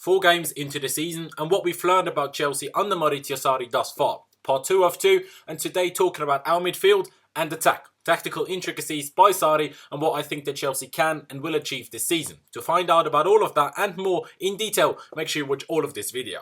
4 games into the season and what we've learned about Chelsea under Maurizio Sarri thus far. Part 2 of 2, and today talking about our midfield and attack. Tactical intricacies by Sarri and what I think that Chelsea can and will achieve this season. To find out about all of that and more in detail, make sure you watch all of this video.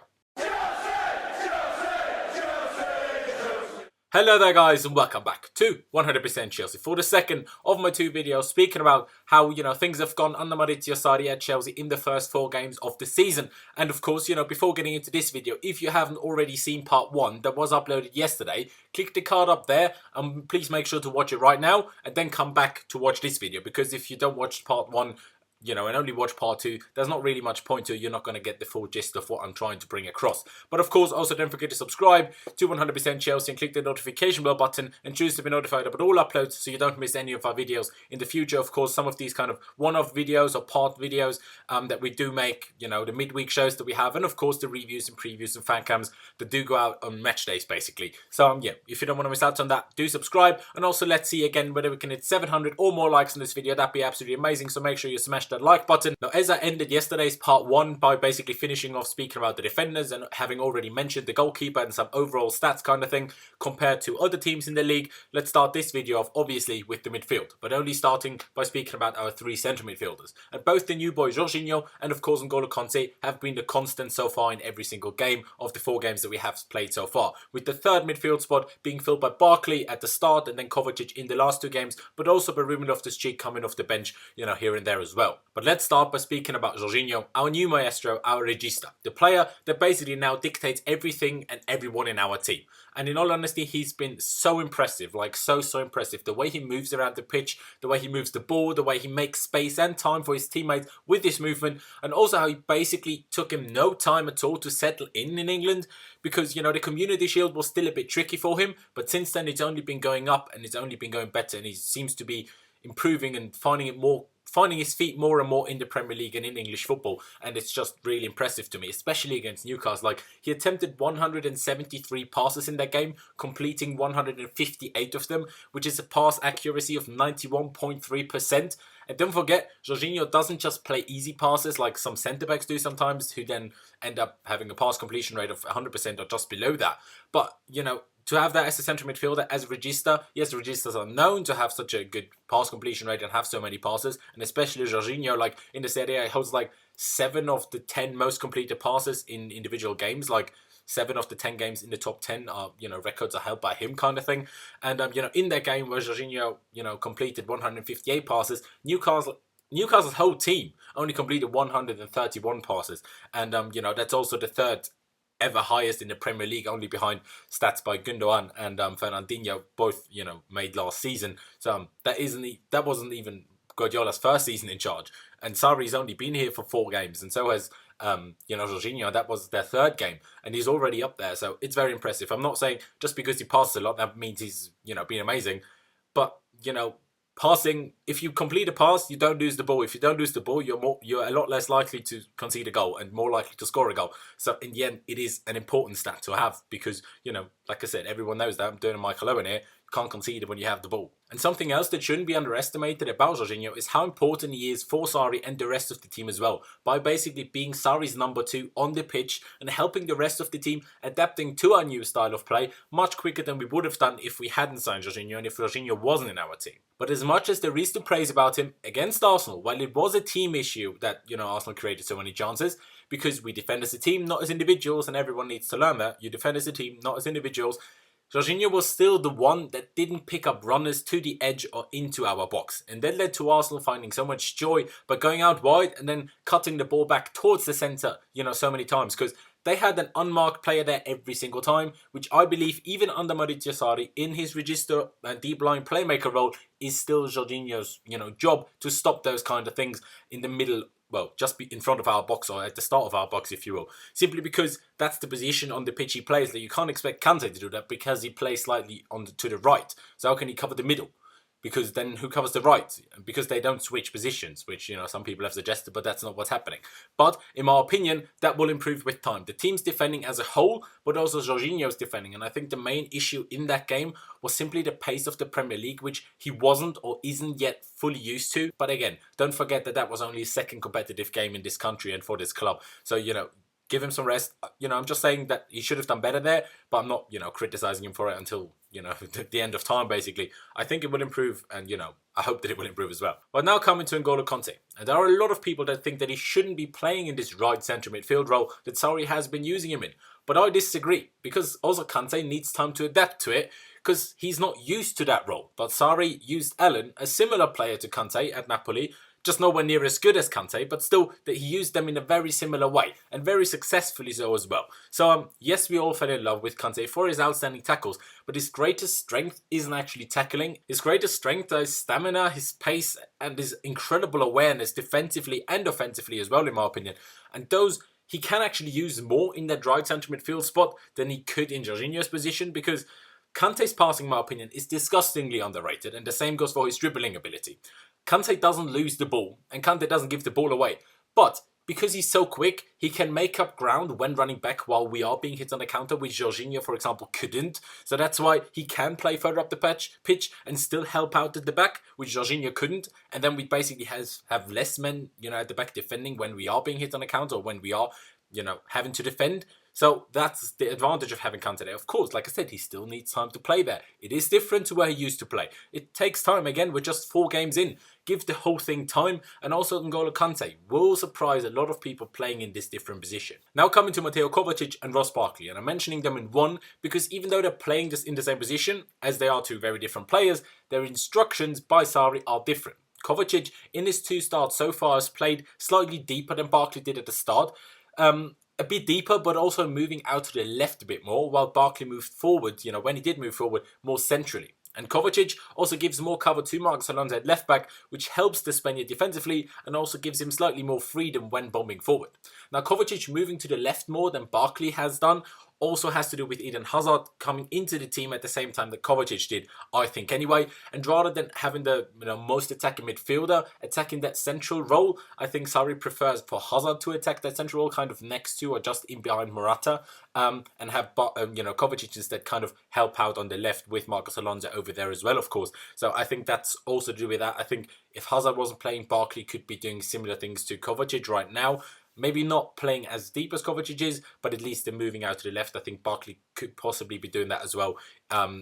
Hello there guys and welcome back to 100% Chelsea for the second of my 2 videos speaking about how, things have gone under Maurizio Sarri at Chelsea in the first 4 games of the season. And of course, before getting into this video, if you haven't already seen part 1 that was uploaded yesterday, click the card up there and please make sure to watch it right now and then come back to watch this video, because if you don't watch part 1, and only watch part 2, there's not really much point to it. You're not going to get the full gist of what I'm trying to bring across. But of course, also don't forget to subscribe to 100% Chelsea and click the notification bell button and choose to be notified about all uploads so you don't miss any of our videos in the future. Of course, some of these kind of one-off videos or part videos that we do make, the midweek shows that we have, and of course the reviews and previews and fan cams that do go out on match days basically. So if you don't want to miss out on that, do subscribe. And also let's see again whether we can hit 700 or more likes on this video. That'd be absolutely amazing. So make sure you smash that like button. Now, as I ended yesterday's part 1 by basically finishing off speaking about the defenders and having already mentioned the goalkeeper and some overall stats kind of thing compared to other teams in the league, let's start this video off obviously with the midfield, but only starting by speaking about our 3 centre midfielders. And both the new boy Jorginho and of course N'Golo Kanté have been the constant so far in every single game of the 4 games that we have played so far, with the 3rd midfield spot being filled by Barkley at the start and then Kovacic in the last 2 games, but also by Ruben Loftus-Cheek coming off the bench, here and there as well. But let's start by speaking about Jorginho, our new maestro, our regista, the player that basically now dictates everything and everyone in our team. And in all honesty, he's been so impressive, like so impressive. The way he moves around the pitch, the way he moves the ball, the way he makes space and time for his teammates with this movement, and also how he basically took him no time at all to settle in England, because, the Community Shield was still a bit tricky for him, but since then it's only been going up and it's only been going better, and he seems to be improving and finding his feet more and more in the Premier League and in English football, and it's just really impressive to me, especially against Newcastle. Like, he attempted 173 passes in that game, completing 158 of them, which is a pass accuracy of 91.3%. And don't forget, Jorginho doesn't just play easy passes like some centre-backs do sometimes, who then end up having a pass completion rate of 100% or just below that. But, to have that as a central midfielder, as a regista, yes, registas are known to have such a good pass completion rate and have so many passes, and especially Jorginho, like in the Serie A, holds like 7 of the 10 most completed passes in individual games, like 7 of the 10 games in the top 10 are, records are held by him kind of thing. And, in that game where Jorginho, completed 158 passes, Newcastle's whole team only completed 131 passes. And, that's also the 3rd ever highest in the Premier League, only behind stats by Gundogan and Fernandinho, both made last season. So that wasn't even Guardiola's first season in charge, and Sarri's only been here for 4 games, and so has Jorginho. That was their 3rd game, and he's already up there. So it's very impressive. I'm not saying just because he passes a lot that means he's been amazing, but passing, if you complete a pass, you don't lose the ball. If you don't lose the ball, you're a lot less likely to concede a goal and more likely to score a goal. So in the end, it is an important stat to have because, like I said, everyone knows that. I'm doing a Michael Owen here. You can't concede when you have the ball. And something else that shouldn't be underestimated about Jorginho is how important he is for Sarri and the rest of the team as well, by basically being Sarri's number 2 on the pitch and helping the rest of the team adapting to our new style of play much quicker than we would have done if we hadn't signed Jorginho and if Jorginho wasn't in our team. But as much as there is to praise about him against Arsenal, while it was a team issue that, Arsenal created so many chances, because we defend as a team, not as individuals, and everyone needs to learn that. You defend as a team, not as individuals. Jorginho was still the one that didn't pick up runners to the edge or into our box. And that led to Arsenal finding so much joy by going out wide and then cutting the ball back towards the centre, so many times. Because they had an unmarked player there every single time, which I believe even under Maurizio Sarri, in his register and deep line playmaker role, is still Jorginho's, job to stop those kind of things in the middle. Well, just be in front of our box or at the start of our box, if you will. Simply because that's the position on the pitch he plays. That you can't expect Kanté to do that because he plays slightly to the right. So how can he cover the middle? because then who covers the right? Because they don't switch positions, which, you know, some people have suggested, but that's not what's happening. But in my opinion, that will improve with time. The team's defending as a whole, but also Jorginho's defending. And I think the main issue in that game was simply the pace of the Premier League, which he wasn't or isn't yet fully used to. But again, don't forget that that was only his second competitive game in this country and for this club. So, you know, give him some rest. You know, I'm just saying that he should have done better there, but I'm not, you know, criticizing him for it until, you know, the end of time, basically. I think it will improve, and, you know, I hope that it will improve as well. But now coming to N'Golo Kanté. And there are a lot of people that think that he shouldn't be playing in this right centre midfield role that Sarri has been using him in. But I disagree, because also Kanté needs time to adapt to it, because he's not used to that role. But Sarri used Ellen, a similar player to Kanté at Napoli, just nowhere near as good as Kanté, but still that he used them in a very similar way, and very successfully so as well. So yes, we all fell in love with Kanté for his outstanding tackles, but his greatest strength isn't actually tackling. His greatest strength is stamina, his pace, and his incredible awareness defensively and offensively as well, in my opinion. And those he can actually use more in that right centre midfield spot than he could in Jorginho's position, because Kanté's passing, in my opinion, is disgustingly underrated, and the same goes for his dribbling ability. Kanté doesn't lose the ball, and Kanté doesn't give the ball away. But because he's so quick, he can make up ground when running back while we are being hit on the counter, which Jorginho, for example, couldn't. So that's why he can play further up the pitch and still help out at the back, which Jorginho couldn't. And then we basically have less men, you know, at the back defending when we are being hit on the counter, or when we are, you know, having to defend. So that's the advantage of having Kanté there. Of course, like I said, he still needs time to play there. It is different to where he used to play. It takes time. Again, we're just 4 games in. Give the whole thing time. And also N'Golo Kanté will surprise a lot of people playing in this different position. Now coming to Mateo Kovacic and Ross Barkley. And I'm mentioning them in one because even though they're playing just in the same position, as they are 2 very different players, their instructions by Sarri are different. Kovacic, in his 2 starts so far, has played slightly deeper than Barkley did at the start. A bit deeper, but also moving out to the left a bit more, while Barkley moved forward, you know, when he did move forward, more centrally. And Kovacic also gives more cover to Marcos Alonso at left back, which helps the Spaniard defensively and also gives him slightly more freedom when bombing forward. Now, Kovacic moving to the left more than Barkley has done also has to do with Eden Hazard coming into the team at the same time that Kovacic did, I think anyway. And rather than having the most attacking midfielder attacking that central role, I think Sarri prefers for Hazard to attack that central role, kind of next to or just in behind Morata, and have Kovacic instead kind of help out on the left with Marcos Alonso over there as well, of course. So I think that's also to do with that. I think if Hazard wasn't playing, Barkley could be doing similar things to Kovacic right now. Maybe not playing as deep as Kovacic is, but at least they're moving out to the left. I think Barkley could possibly be doing that as well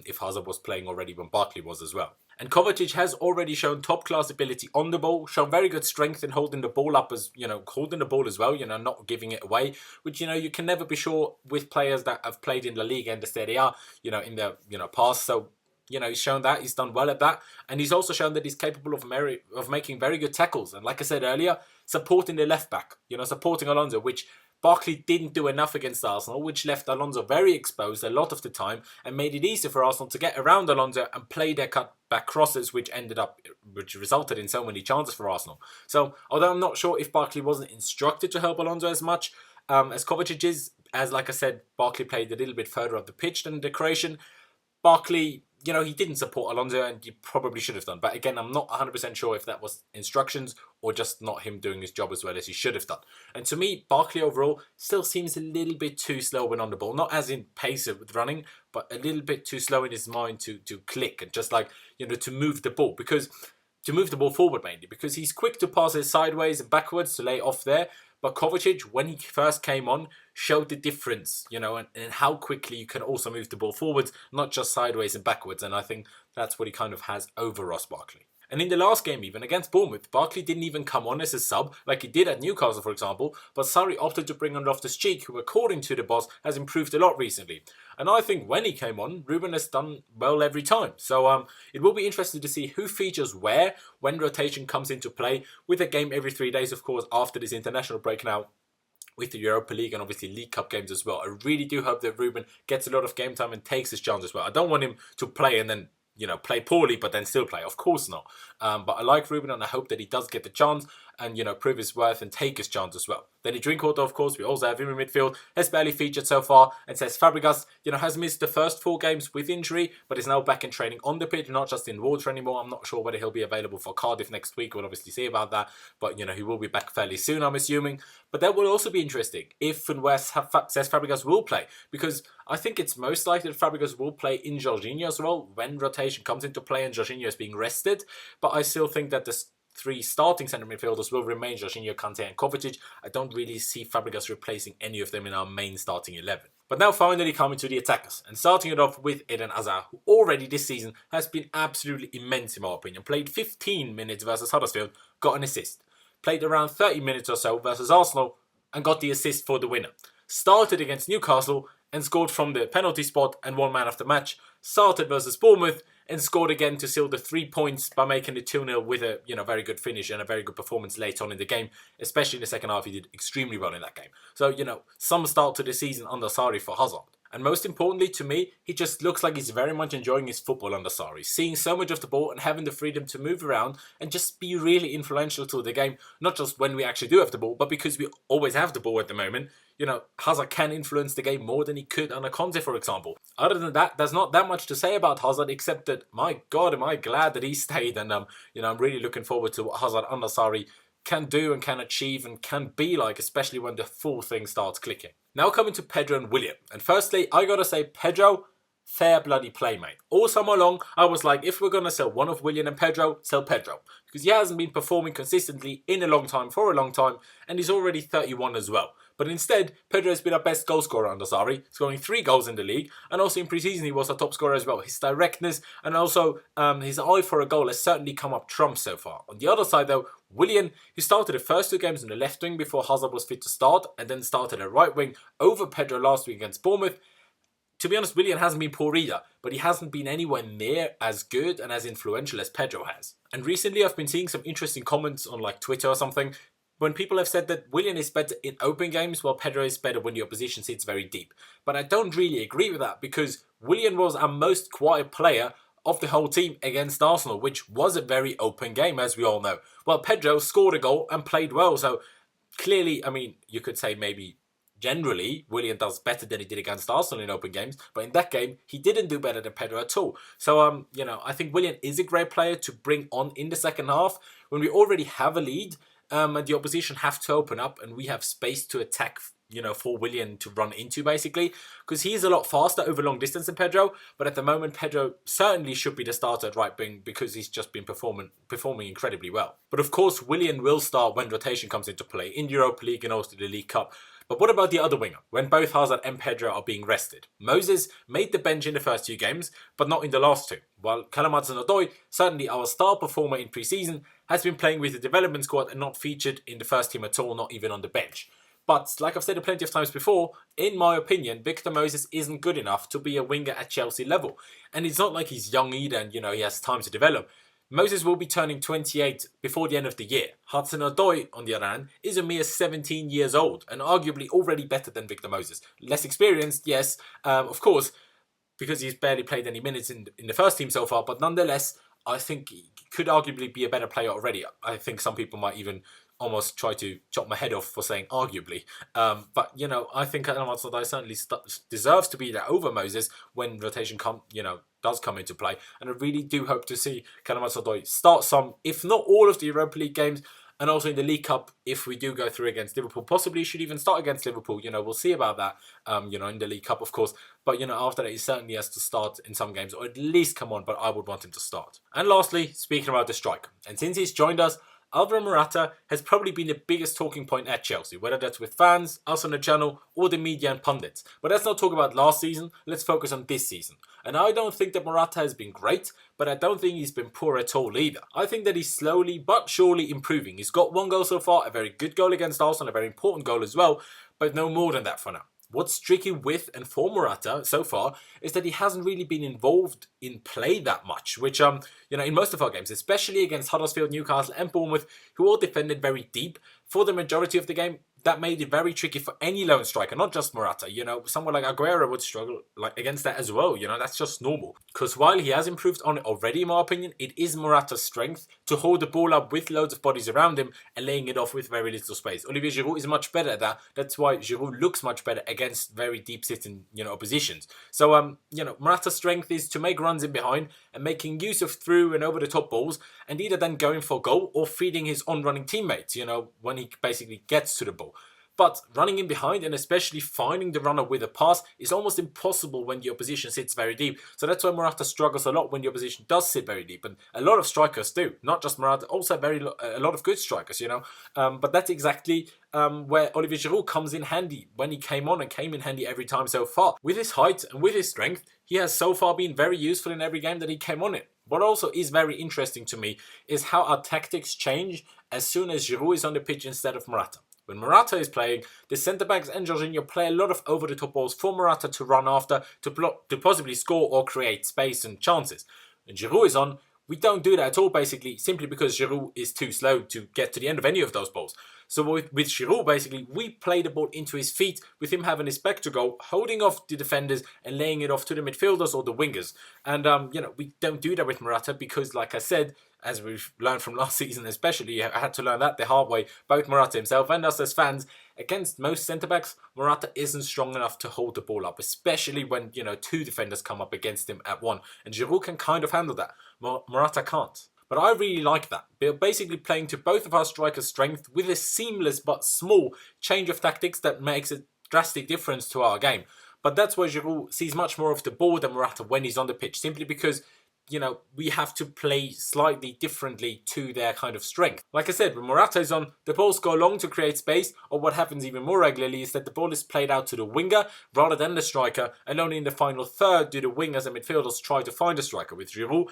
if Hazard was playing already when Barkley was as well. And Kovacic has already shown top-class ability on the ball, shown very good strength in holding the ball up as, holding the ball as well, not giving it away, which, you can never be sure with players that have played in La Liga and the Serie A, in the, past. So, he's shown that. He's done well at that. And he's also shown that he's capable of making very good tackles. And like I said earlier, supporting the left back, supporting Alonso, which Barkley didn't do enough against Arsenal, which left Alonso very exposed a lot of the time and made it easier for Arsenal to get around Alonso and play their cut-back crosses, which resulted in so many chances for Arsenal. So, although I'm not sure if Barkley wasn't instructed to help Alonso as much as Kovacic is, as like I said, Barkley played a little bit further up the pitch than the Croatian. Barkley, he didn't support Alonso, and he probably should have done. But again, I'm not 100% sure if that was instructions or just not him doing his job as well as he should have done. And to me, Barkley overall still seems a little bit too slow when on the ball. Not as in pace with running, but a little bit too slow in his mind to click and just like, to move the ball. To move the ball forward mainly, because he's quick to pass it sideways and backwards to lay off there. But Kovacic, when he first came on, showed the difference, and how quickly you can also move the ball forwards, not just sideways and backwards. And I think that's what he kind of has over Ross Barkley. And in the last game, even against Bournemouth, Barkley didn't even come on as a sub, like he did at Newcastle, for example, but Sarri opted to bring on Loftus-Cheek, who, according to the boss, has improved a lot recently. And I think when he came on, Ruben has done well every time. So it will be interesting to see who features where when rotation comes into play, with a game every 3 days, of course, after this international break now, with the Europa League and obviously League Cup games as well. I really do hope that Ruben gets a lot of game time and takes his chance as well. I don't want him to play and then play poorly, but then still play. Of course not. But I like Ruben, and I hope that he does get the chance. and, you know, prove his worth and take his chance as well. Then Drinkwater, of course, we also have him in midfield, has barely featured so far, and Cesc Fabregas, you know, has missed the first 4 games with injury, but is now back in training on the pitch, not just in water anymore. I'm not sure whether he'll be available for Cardiff next week. We'll obviously see about that, but, you know, he will be back fairly soon, I'm assuming. But that will also be interesting if and where Cesc Fabregas will play, because I think it's most likely that Fabregas will play in Jorginho as well when rotation comes into play and Jorginho is being rested. But I still think that the 3 starting centre midfielders will remain Jorginho, Kanté and Kovacic. I don't really see Fabregas replacing any of them in our main starting 11. But now finally coming to the attackers, and starting it off with Eden Hazard, who already this season has been absolutely immense in my opinion. Played 15 minutes versus Huddersfield, got an assist. Played around 30 minutes or so versus Arsenal and got the assist for the winner. Started against Newcastle and scored from the penalty spot and won man of the match. Started versus Bournemouth and scored again to seal the 3 points by making it 2-0 with a, you know, very good finish and a very good performance late on in the game. Especially in the second half, he did extremely well in that game. So, you know, some start to the season under Sarri for Hazard. And most importantly to me, he just looks like he's very much enjoying his football under Sarri. Seeing so much of the ball and having the freedom to move around and just be really influential to the game. Not just when we actually do have the ball, but because we always have the ball at the moment. You know, Hazard can influence the game more than he could under Conte, for example. Other than that, there's not that much to say about Hazard, except that, my God, am I glad that he stayed. And, you know, I'm really looking forward to what Hazard under Sarri can do and can achieve and can be like, especially when the full thing starts clicking. Now coming to Pedro and Willian. And firstly, I gotta say, Pedro, fair bloody play, mate. All summer long, I was like, if we're gonna sell one of Willian and Pedro, sell Pedro. Because he hasn't been performing consistently in a long time, for a long time, and he's already 31 as well. But instead, Pedro has been our best goal scorer under Sarri, scoring 3 goals in the league, and also in pre-season he was our top scorer as well. His directness and also his eye for a goal has certainly come up trumps so far. On the other side though, Willian, who started the first 2 games in the left wing before Hazard was fit to start, and then started at right wing over Pedro last week against Bournemouth. To be honest, Willian hasn't been poor either, but he hasn't been anywhere near as good and as influential as Pedro has. And recently I've been seeing some interesting comments on like Twitter or something, when people have said that Willian is better in open games while Pedro is better when the opposition sits very deep. But I don't really agree with that, because Willian was our most quiet player of the whole team against Arsenal, which was a very open game, as we all know. Well, Pedro scored a goal and played well, so clearly, I mean, you could say maybe generally Willian does better than he did against Arsenal in open games, but in that game he didn't do better than Pedro at all. So you know, I think Willian is a great player to bring on in the second half when we already have a lead. And the opposition have to open up and we have space to attack, you know, for Willian to run into basically. Because he is a lot faster over long distance than Pedro. But at the moment, Pedro certainly should be the starter at right wing because he's just been performing incredibly well. But of course, Willian will start when rotation comes into play in the Europa League and also the League Cup. But what about the other winger, when both Hazard and Pedro are being rested? Moses made the bench in the first 2 games, but not in the last 2. While Callum Hudson-Odoi, certainly our star performer in pre-season, has been playing with the development squad and not featured in the first team at all, not even on the bench. But, like I've said plenty of times before, in my opinion, Victor Moses isn't good enough to be a winger at Chelsea level. And it's not like he's young either and, you know, he has time to develop. Moses will be turning 28 before the end of the year. Hudson-Odoi, on the other hand, is a mere 17 years old and arguably already better than Victor Moses. Less experienced, yes, of course, because he's barely played any minutes in the first team so far, but nonetheless, I think he could arguably be a better player already. I think some people might even almost try to chop my head off for saying arguably. But, you know, I think Callum Hudson-Odoi certainly deserves to be there over Moses when rotation does come into play. And I really do hope to see Callum Hudson-Odoi start some, if not all of the Europa League games, and also in the League Cup, if we do go through against Liverpool. Possibly should even start against Liverpool. You know, we'll see about that, you know, in the League Cup, of course. But, you know, after that, he certainly has to start in some games, or at least come on, but I would want him to start. And lastly, speaking about the striker. And since he's joined us, Alvaro Morata has probably been the biggest talking point at Chelsea, whether that's with fans, us on the channel, or the media and pundits. But let's not talk about last season, let's focus on this season. And I don't think that Morata has been great, but I don't think he's been poor at all either. I think that he's slowly but surely improving. He's got 1 goal so far, a very good goal against Arsenal, a very important goal as well, but no more than that for now. What's tricky with and for Morata so far is that he hasn't really been involved in play that much, which, you know, in most of our games, especially against Huddersfield, Newcastle and Bournemouth, who all defended very deep for the majority of the game, that made it very tricky for any lone striker, not just Morata. You know, someone like Aguero would struggle like against that as well. You know, that's just normal. Because while he has improved on it already, in my opinion, it is Morata's strength to hold the ball up with loads of bodies around him and laying it off with very little space. Olivier Giroud is much better at that. That's why Giroud looks much better against very deep sitting, oppositions. So, Morata's strength is to make runs in behind and making use of through and over the top balls, and either then going for goal or feeding his on-running teammates, when he basically gets to the ball. But running in behind and especially finding the runner with a pass is almost impossible when the opposition sits very deep. So that's why Morata struggles a lot when the opposition does sit very deep. And a lot of strikers do, not just Morata, also a lot of good strikers, But that's exactly where Olivier Giroud comes in handy when he came on and came in handy every time so far. With his height and with his strength, he has so far been very useful in every game that he came on in. What also is very interesting to me is how our tactics change as soon as Giroud is on the pitch instead of Morata. When Morata is playing, the centre-backs and Jorginho play a lot of over-the-top balls for Morata to run after, to possibly score or create space and chances. When Giroud is on, we don't do that at all, basically, simply because Giroud is too slow to get to the end of any of those balls. So with Giroud, basically, we play the ball into his feet with him having his back to goal, holding off the defenders and laying it off to the midfielders or the wingers. And, we don't do that with Morata because, like I said, as we've learned from last season especially, I had to learn that the hard way, both Morata himself and us as fans, against most centre-backs, Morata isn't strong enough to hold the ball up, especially when, two defenders come up against him at one. And Giroud can kind of handle that. Morata can't. But I really like that. We're basically playing to both of our strikers' strength with a seamless but small change of tactics that makes a drastic difference to our game. But that's why Giroud sees much more of the ball than Morata when he's on the pitch, simply because we have to play slightly differently to their kind of strength. Like I said, when Morata is on, the balls go long to create space, or what happens even more regularly is that the ball is played out to the winger rather than the striker, and only in the final third do the wingers and midfielders try to find a striker. With Giroud,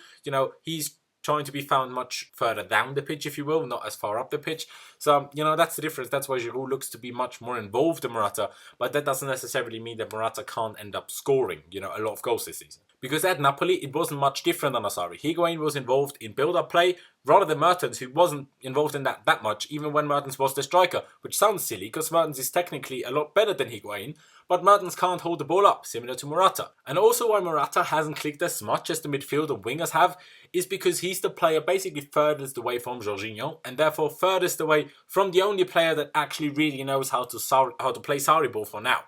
he's trying to be found much further down the pitch, if you will, not as far up the pitch. So, that's the difference. That's why Giroud looks to be much more involved than Morata, but that doesn't necessarily mean that Morata can't end up scoring, a lot of goals this season. Because at Napoli, it wasn't much different than Sarri. Higuain was involved in build-up play rather than Mertens, who wasn't involved in that much, even when Mertens was the striker, which sounds silly because Mertens is technically a lot better than Higuain, but Mertens can't hold the ball up, similar to Morata. And also why Morata hasn't clicked as much as the midfield and wingers have is because he's the player basically furthest away from Jorginho, and therefore furthest away from the only player that actually really knows how to play Sarri ball for now.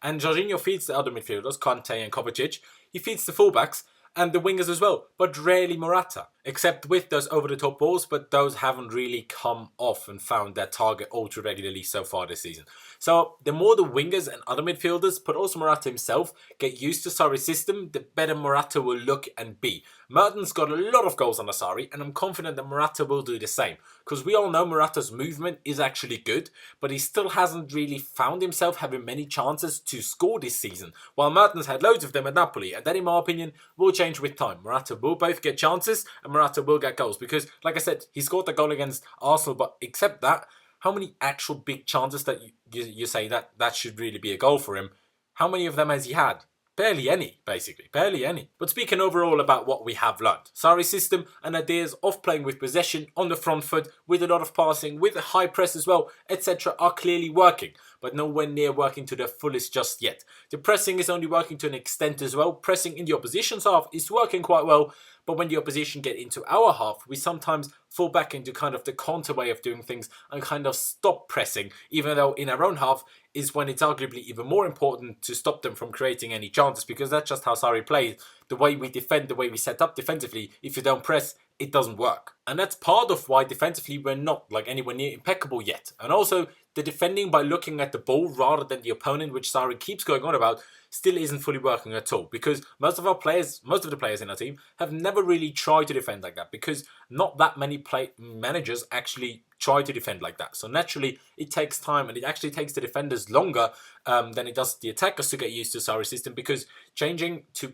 And Jorginho feeds the other midfielders, Kanté and Kovacic. He feeds the fullbacks and the wingers as well, but rarely Morata. Except with those over-the-top balls, but those haven't really come off and found their target all too regularly so far this season. So the more the wingers and other midfielders, but also Morata himself, get used to Sarri's system, the better Morata will look and be. Mertens got a lot of goals under Sarri, and I'm confident that Morata will do the same. Because we all know Morata's movement is actually good, but he still hasn't really found himself having many chances to score this season, while Mertens had loads of them at Napoli, and that in my opinion will change with time. Morata will both get chances, and Morata will get goals, because like I said, he scored the goal against Arsenal, but except that, how many actual big chances that you say that should really be a goal for him, how many of them has he had? Barely any, basically. Barely any. But speaking overall about what we have learned, Sarri's system and ideas of playing with possession on the front foot, with a lot of passing, with a high press as well, etc. are clearly working, but nowhere near working to their fullest just yet. The pressing is only working to an extent as well. Pressing in the opposition's half is working quite well, but when the opposition get into our half, we sometimes fall back into kind of the counter way of doing things and kind of stop pressing, even though in our own half is when it's arguably even more important to stop them from creating any chances, because that's just how Sarri plays. The way we defend, the way we set up defensively, if you don't press, it doesn't work. And that's part of why defensively we're not like anywhere near impeccable yet. And also the defending by looking at the ball rather than the opponent, which Sarri keeps going on about, still isn't fully working at all, because most of the players in our team have never really tried to defend like that, because not that many managers actually try to defend like that. So naturally, it takes time, and it actually takes the defenders longer than it does the attackers to get used to Sarri's system, because changing to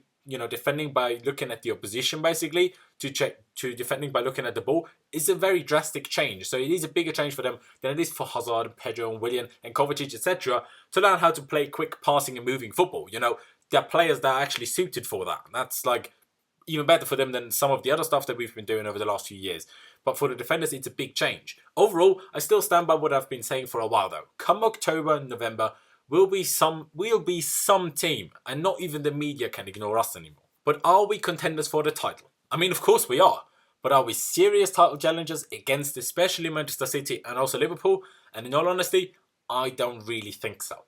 defending by looking at the opposition basically to defending by looking at the ball is a very drastic change. So it is a bigger change for them than it is for Hazard and Pedro and Willian and Kovacic, etc. to learn how to play quick passing and moving football. They're players that are actually suited for that. That's like even better for them than some of the other stuff that we've been doing over the last few years. But for the defenders, it's a big change. Overall, I still stand by what I've been saying for a while though. Come October and November, we'll be some team, and not even the media can ignore us anymore. But are we contenders for the title? I mean, of course we are. But are we serious title challengers against especially Manchester City and also Liverpool? And in all honesty, I don't really think so.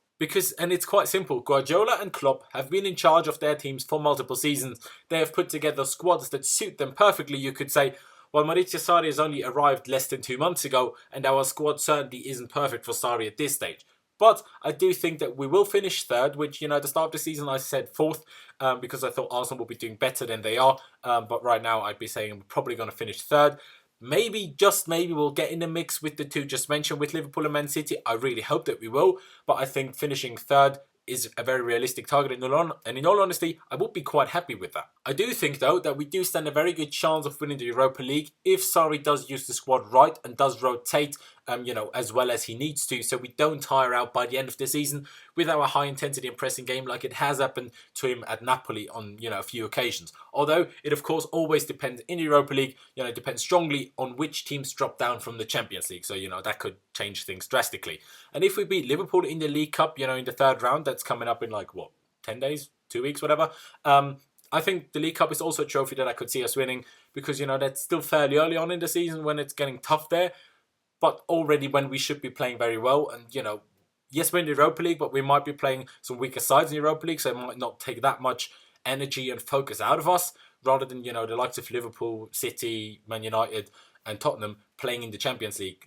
And it's quite simple, Guardiola and Klopp have been in charge of their teams for multiple seasons. They have put together squads that suit them perfectly, you could say. While Maurizio Sarri has only arrived less than 2 months ago, and our squad certainly isn't perfect for Sarri at this stage. But I do think that we will finish third, which, at the start of the season I said fourth, because I thought Arsenal would be doing better than they are. But right now I'd be saying we're probably going to finish third. Maybe, just maybe, we'll get in the mix with the two just mentioned with Liverpool and Man City. I really hope that we will. But I think finishing third is a very realistic target, and in all honesty, I would be quite happy with that. I do think, though, that we do stand a very good chance of winning the Europa League if Sarri does use the squad right and does rotate, as well as he needs to, so we don't tire out by the end of the season with our high intensity and pressing game like it has happened to him at Napoli on, a few occasions. Although it, of course, always depends in the Europa League, it depends strongly on which teams drop down from the Champions League, so, that could change things drastically. And if we beat Liverpool in the League Cup, in the third round, that's coming up in 10 days, 2 weeks, whatever. I think the League Cup is also a trophy that I could see us winning because, that's still fairly early on in the season when it's getting tough there. But already when we should be playing very well and, yes, we're in the Europa League, but we might be playing some weaker sides in the Europa League, so it might not take that much energy and focus out of us rather than, the likes of Liverpool, City, Man United and Tottenham playing in the Champions League,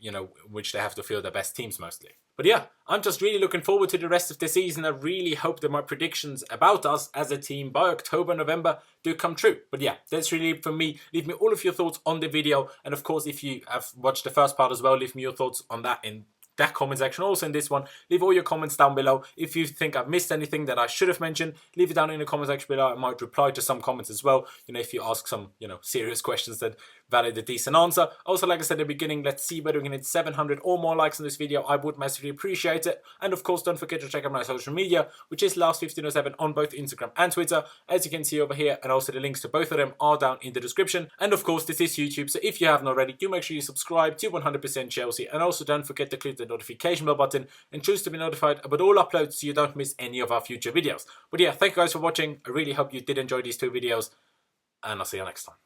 which they have to field their best teams mostly. But yeah, I'm just really looking forward to the rest of the season. I really hope that my predictions about us as a team by October, November do come true. But yeah, that's really it from me. Leave me all of your thoughts on the video. And of course, if you have watched the first part as well, leave me your thoughts on that in that comment section. Also in this one, leave all your comments down below. If you think I've missed anything that I should have mentioned, leave it down in the comment section below. I might reply to some comments as well. If you ask some, serious questions that valid a decent answer. Also, like I said at the beginning, let's see whether we can hit 700 or more likes on this video. I would massively appreciate it. And of course, don't forget to check out my social media, which is last1507 on both Instagram and Twitter, as you can see over here. And also the links to both of them are down in the description. And of course, this is YouTube, so if you haven't already, do make sure you subscribe to 100% Chelsea. And also don't forget to click the notification bell button and choose to be notified about all uploads so you don't miss any of our future videos. But yeah, thank you guys for watching. I really hope you did enjoy these two videos, and I'll see you next time.